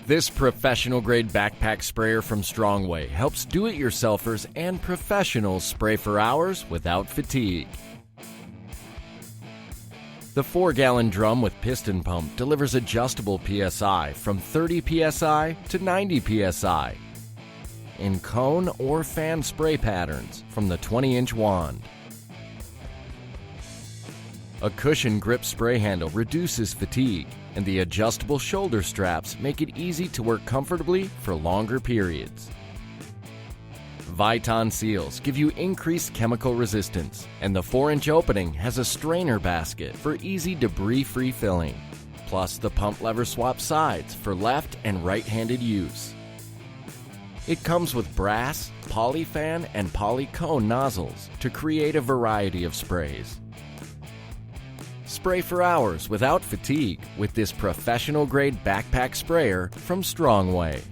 This professional-grade backpack sprayer from Strongway helps do-it-yourselfers and professionals spray for hours without fatigue. The 4-gallon drum with piston pump delivers adjustable PSI from 30 PSI to 90 PSI in cone or fan spray patterns from the 20-inch wand. A cushion grip spray handle reduces fatigue, and the adjustable shoulder straps make it easy to work comfortably for longer periods. Viton seals give you increased chemical resistance, and the 4-inch opening has a strainer basket for easy debris-free filling. Plus, the pump lever swaps sides for left and right-handed use. It comes with brass, polyfan, and polycone nozzles to create a variety of sprays. Spray for hours without fatigue with this professional-grade backpack sprayer from Strongway.